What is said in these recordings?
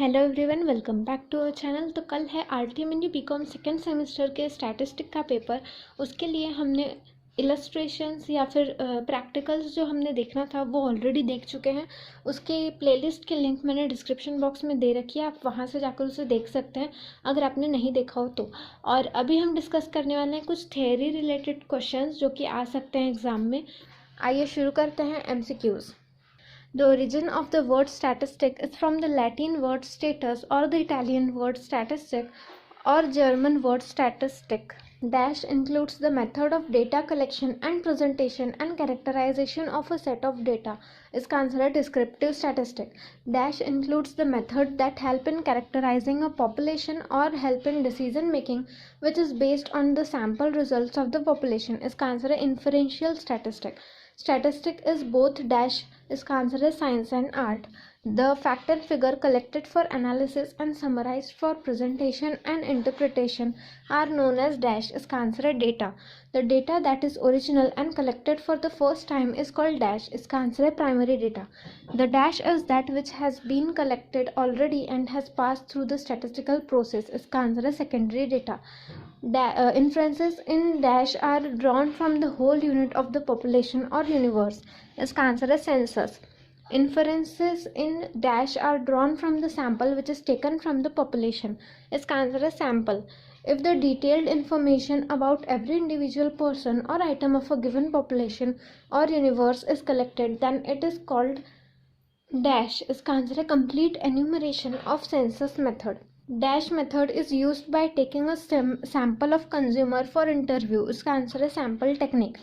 Hello everyone, welcome back to our channel. तो कल है आरटीएमएनयू बीकॉम सेकेंड सेमेस्टर के स्टैटिस्टिक का पेपर। उसके लिए हमने इलस्ट्रेशंस या फिर प्रैक्टिकल्स जो हमने देखना था वो ऑलरेडी देख चुके हैं। उसके प्लेलिस्ट के लिंक मैंने डिस्क्रिप्शन बॉक्स में दे रखी है, आप वहाँ से जाकर उसे देख सकते हैं अगर आपने नहीं देखा हो तो। और अभी हम डिस्कस करने वाले हैं कुछ थ्योरी रिलेटेड क्वेश्चंस जो कि आ सकते हैं एग्ज़ाम में। आइए शुरू करते हैं MCQs. The origin of the word statistic is from the Latin word status or the Italian word statistic or German word statistic. Dash includes the method of data collection and presentation and characterization of a set of data. इसका answer है descriptive statistic. Dash includes the method that help in characterizing a population or help in decision making which is based on the sample results of the population. इसका answer है inferential statistic. Statistic is both dash, इसका answer है science and art. The fact and figure collected for analysis and summarized for presentation and interpretation are known as dash, इसका answer है data. The data that is original and collected for the first time is called dash, इसका answer है primary data. The dash is that which has been collected already and has passed through the statistical process, इसका answer है secondary data. Inferences in dash are drawn from the whole unit of the population or universe, इसका answer है census. Inferences in dash are drawn from the sample which is taken from the population, इसका answer है sample. If the detailed information about every individual person or item of a given population or universe is collected, then it is called dash, इसका answer है complete enumeration of census method. Dash method is used by taking a sample of consumer for interview, इसका answer है sample technique.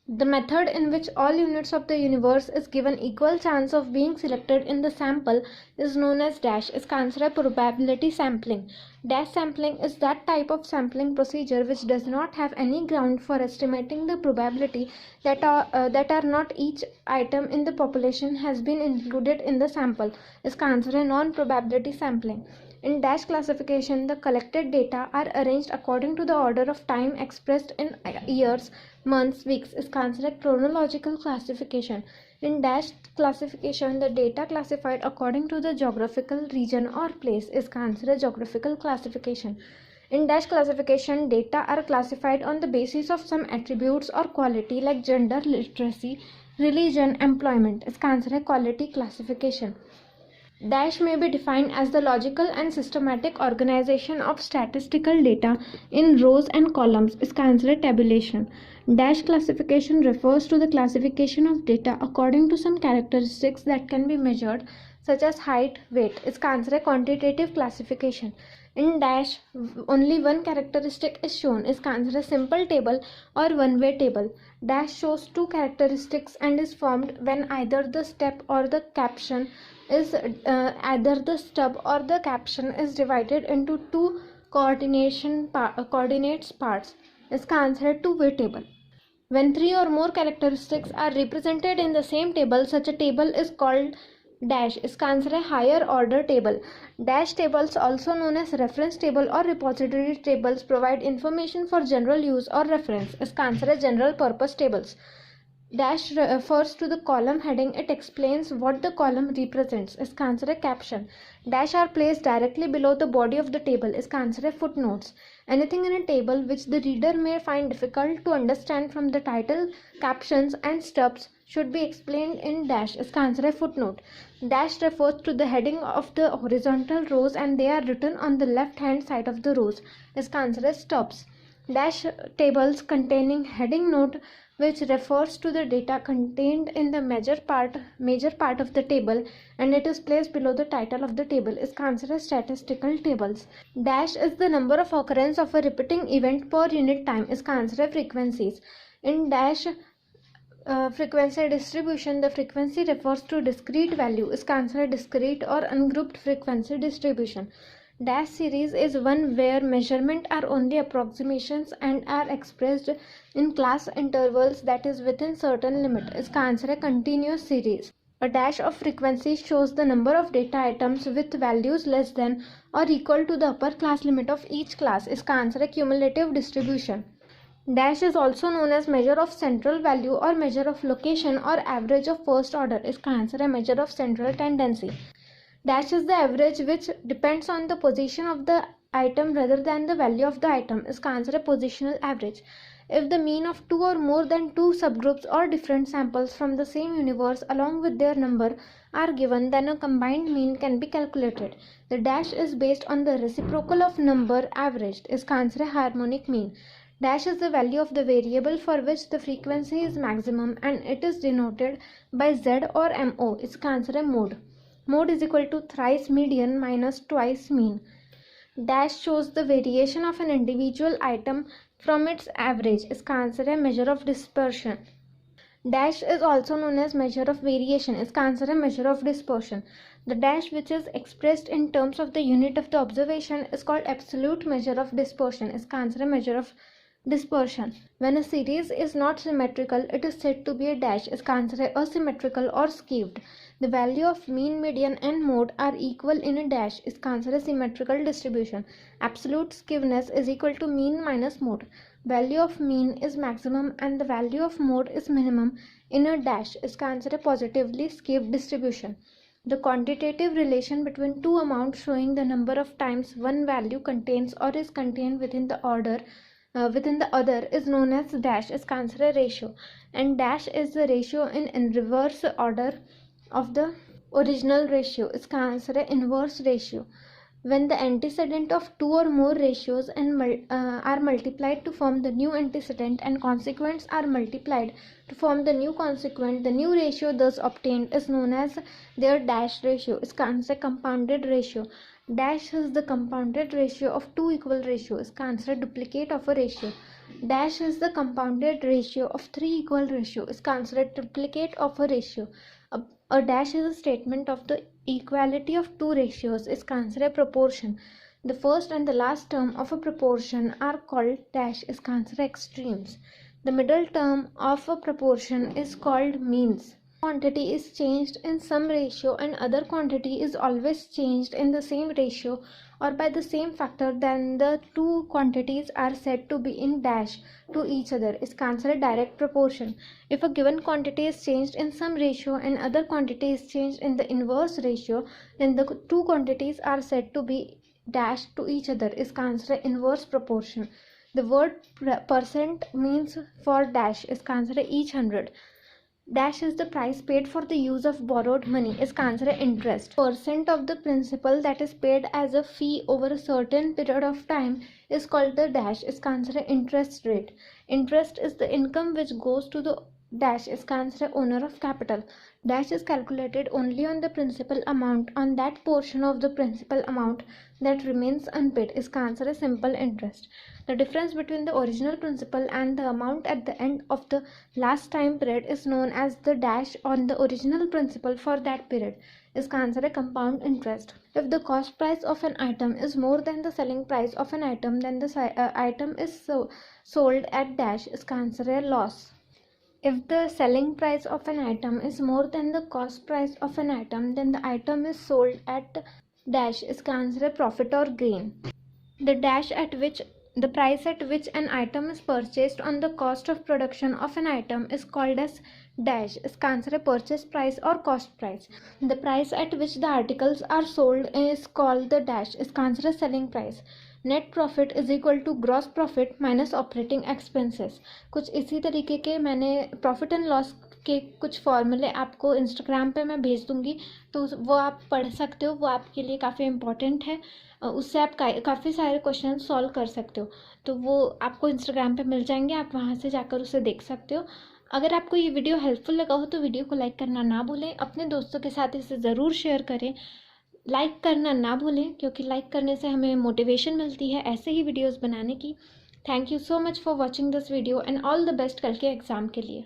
The method in which all units of the universe is given equal chance of being selected in the sample is known as dash, इसका answer है probability sampling. Dash sampling is that type of sampling procedure which does not have any ground for estimating the probability that are not each item in the population has been included in the sample, इसका answer है non-probability sampling. In dash classification, the collected data are arranged according to the order of time expressed in years, months, weeks. इसका answer है chronological classification. In dash classification, the data classified according to the geographical region or place. इसका answer है geographical classification. In dash classification, data are classified on the basis of some attributes or quality like gender, literacy, religion, employment. इसका answer है quality classification. Dash may be defined as the logical and systematic organization of statistical data in rows and columns. इसका answer है tabulation. Dash classification refers to the classification of data according to some characteristics that can be measured, such as height, weight. इसका answer है quantitative classification. In dash, only one characteristic is shown. इसका answer है simple table or one-way table. Dash shows two characteristics and is formed when either the step or the caption is divided into two coordinates parts. इसका answer है two-way table. When three or more characteristics are represented in the same table, such a table is called dash. इसका answer है higher order table. Dash tables, also known as reference table or repository tables, provide information for general use or reference. इसका answer है general purpose tables. Dash refers to the column heading. It explains what the column represents. इसका answer है caption. Dash are placed directly below the body of the table. इसका answer है footnotes. Anything in a table which the reader may find difficult to understand from the title, captions and stubs should be explained in dash. इसका answer है footnote. Dash refers to the heading of the horizontal rows and they are written on the left hand side of the rows. इसका answer है stubs. Dash tables containing heading note which refers to the data contained in the major part of the table and it is placed below the title of the table. इसका answer है statistical tables. Dash is the number of occurrence of a repeating event per unit time. इसका answer है frequencies. In dash frequency distribution, the frequency refers to discrete value. इसका answer है discrete or ungrouped frequency distribution. Dash series is one where measurement are only approximations and are expressed in class intervals that is within certain limit. इसका answer है continuous series. A dash of frequency shows the number of data items with values less than or equal to the upper class limit of each class. इसका answer है cumulative distribution. Dash is also known as measure of central value or measure of location or average of first order. इसका answer है measure of central tendency. Dash is the average which depends on the position of the item rather than the value of the item. इसका answer है positional average. If the mean of two or more than two subgroups or different samples from the same universe along with their number are given, then a combined mean can be calculated. The dash is based on the reciprocal of number averaged. इसका answer है harmonic mean. Dash is the value of the variable for which the frequency is maximum and it is denoted by Z or MO. इसका answer है mode. Mode is equal to thrice median minus twice mean. Dash shows the variation of an individual item from its average. इसका answer है measure of dispersion. Dash is also known as measure of variation. इसका answer है measure of dispersion. The dash which is expressed in terms of the unit of the observation is called absolute measure of dispersion. इसका answer है measure of dispersion. When a series is not symmetrical, it is said to be a dash. इसका answer है asymmetrical or skewed. The value of mean, median and mode are equal in a dash. इसका answer है symmetrical distribution. Absolute skewness is equal to mean minus mode. Value of mean is maximum and the value of mode is minimum in a dash. इसका answer है positively skewed distribution. The quantitative relation between two amounts showing the number of times one value contains or is contained within the other is known as dash. इसका answer है ratio. And dash is the ratio in reverse order of the original ratio. इसका answer है inverse ratio. When the antecedent of two or more ratios are multiplied to form the new antecedent and consequents are multiplied to form the new consequent, the new ratio thus obtained is known as their dash ratio. इसका answer है compounded ratio. Dash is the compounded ratio of two equal ratios. इसका answer है duplicate of a ratio. Dash is the compounded ratio of three equal ratios. इसका answer है triplicate of a ratio. A dash is a statement of the equality of two ratios. इसका answer है proportion. The first and the last term of a proportion are called dash. इसका answer है extremes. The middle term of a proportion is called means. Quantity is changed in some ratio and other quantity is always changed in the same ratio or by the same factor, then the two quantities are said to be in dash to each other. इसका answer है direct proportion. If a given quantity is changed in some ratio and other quantity is changed in the inverse ratio, then the two quantities are said to be dash to each other. इसका answer है inverse proportion. The word percent means for dash. इसका answer है each 100. Dash is the price paid for the use of borrowed money. इसका answer है interest. Percent of the principal that is paid as a fee over a certain period of time is called the dash. इसका answer है interest rate. Interest is the income which goes to the dash. इसका answer है owner of capital. Dash is calculated only on the principal amount on that portion of the principal amount that remains unpaid. इसका answer है simple interest. The difference between the original principal and the amount at the end of the last time period is known as the dash on the original principal for that period. इसका answer है compound interest. If the cost price of an item is more than the selling price of an item, then the item is sold at dash. इसका answer है loss. If the selling price of an item is more than the cost price of an item, then the item is sold at dash. इसका answer है profit or gain. The price at which an item is purchased on the cost of production of an item is called as dash. इसका answer है purchase price or cost price. The price at which the articles are sold is called the dash. इसका answer है selling price. Net profit is equal to gross profit minus operating expenses. कुछ इसी तरीके के मैंने profit and loss के कुछ फॉर्मूले आपको इंस्टाग्राम पे मैं भेज दूँगी, तो वो आप पढ़ सकते हो. वो आपके लिए काफ़ी इम्पॉर्टेंट है. उससे आप काफ़ी सारे क्वेश्चन सॉल्व कर सकते हो. तो वो आपको इंस्टाग्राम पे मिल जाएंगे, आप वहाँ से जाकर उसे देख सकते हो. अगर आपको ये वीडियो हेल्पफुल लगा हो तो वीडियो को लाइक करना ना भूलें. अपने दोस्तों के साथ इसे ज़रूर शेयर करें. लाइक करना ना भूलें, क्योंकि लाइक करने से हमें मोटिवेशन मिलती है ऐसे ही वीडियोस बनाने की. Thank you so much for watching this video and all the best कल के एग्ज़ाम के लिए.